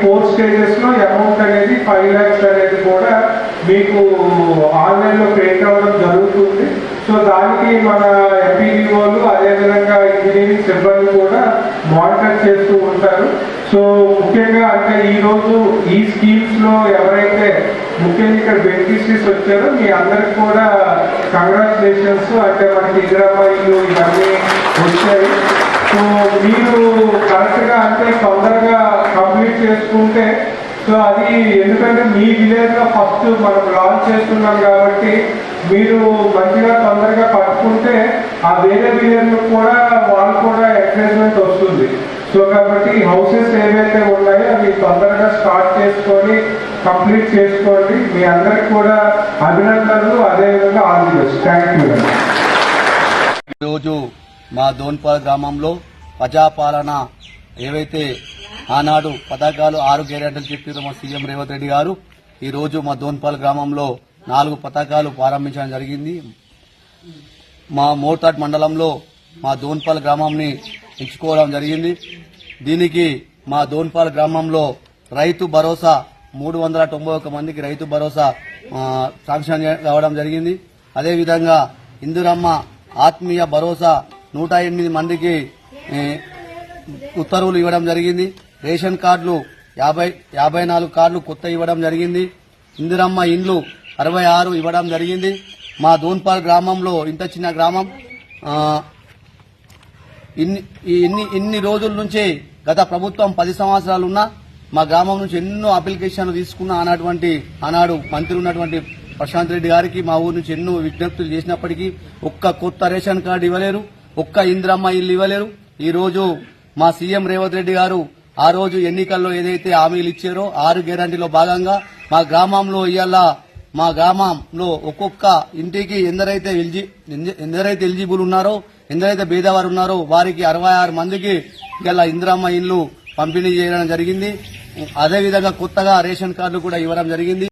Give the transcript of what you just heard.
4 stages లో amount అనేది 5 lakhs అనేది కూడా మీకు ఆన్లైన్ లో పే కావడం జరుగుతుంది. సో దానికి మన ఎంపీడీఓలు అదేవిధంగా ఇంజనీరింగ్ సిబ్బంది కూడా మానిటర్ చేస్తూ ఉంటారు. సో ముఖ్యంగా అంటే ఈ రోజు ఈ స్కీమ్స్ లో ఎవరైతే ముఖ్యంగా ఇక్కడ బెనిఫిషరీస్ వచ్చారో మీ అందరికి కూడా కంగ్రాచులేషన్స్. అంటే మనకి ఇందిరమ్మ ఇల్లు ఇవన్నీ వచ్చాయి. సో మీరు కరెక్ట్ గా అంటే తొందరగా కంప్లీట్ చేసుకుంటే సో అది ఎందుకంటే మీ విలేజ్ లో ఫస్ట్ మనం లాంచ్ చేస్తున్నాం కాబట్టి మీరు మంచిగా తొందరగా పట్టుకుంటే ఆ వేరే విలేజ్ కూడా వాళ్ళు కూడా ఎంకరేజ్మెంట్ వస్తుంది. సో కాబట్టి హౌసెస్ ఏవైతే ఉన్నాయో అవి తొందరగా స్టార్ట్ చేసుకొని కంప్లీట్ చేసుకోండి. మీ అందరికి కూడా అభినందనలు. అదేవిధంగా all the best. Thank you. ఈరోజు మా దోన్పాల్ గ్రామంలో ప్రజాపాలన ఏవైతే ఆనాడు పథకాలు 6 గ్యారెంటీలు చెప్పారు మా సీఎం రేవంత్ రెడ్డి గారు, ఈరోజు మా దోన్పాల్ గ్రామంలో 4 పథకాలు ప్రారంభించడం జరిగింది. మా మోర్తాడ్ మండలంలో మా దోన్పాల్ గ్రామంని ఎంచుకోవడం జరిగింది. దీనికి మా దోన్పాల్ గ్రామంలో రైతు భరోసా 391 మందికి రైతు భరోసా శాంక్షన్ కావడం జరిగింది. అదేవిధంగా ఇందిరమ్మ ఆత్మీయ భరోసా 108 మందికి ఉత్తర్వులు ఇవ్వడం జరిగింది. రేషన్ కార్డులు 54 కార్డులు కొత్త ఇవ్వడం జరిగింది. ఇందిరమ్మ ఇండ్లు 66 ఇవ్వడం జరిగింది. మా దోన్పాల్ గ్రామంలో ఇంత చిన్న గ్రామం ఇన్ని రోజుల నుంచి గత ప్రభుత్వం 10 సంవత్సరాలున్నా మా గ్రామం నుంచి ఎన్నో అప్లికేషన్లు తీసుకున్న ఆనాడు మంత్రి ఉన్నటువంటి ప్రశాంత్ రెడ్డి గారికి మా ఊరు నుంచి ఎన్నో విజ్ఞప్తులు చేసినప్పటికీ ఒక్క కొత్త రేషన్ కార్డు ఇవ్వలేరు, ఒక్క ఇందిరమ్మ ఇల్లు ఇవ్వలేరు. ఈ రోజు మా సీఎం రేవంత్ రెడ్డి గారు ఆ రోజు ఎన్నికల్లో ఏదైతే హామీలు ఇచ్చారో 6 గ్యారెంటీలో భాగంగా మా గ్రామంలో ఇవాళ మా గ్రామంలో ఒక్కొక్క ఇంటికి ఎందరైతే ఎలిజిబుల్ ఉన్నారో, ఎందరైతే పేదవారు ఉన్నారో వారికి 66 మందికి ఇవాళ ఇందిరమ్మ ఇల్లు పంపిణీ చేయడం జరిగింది. అదేవిధంగా కొత్తగా రేషన్ కార్డులు కూడా ఇవ్వడం జరిగింది.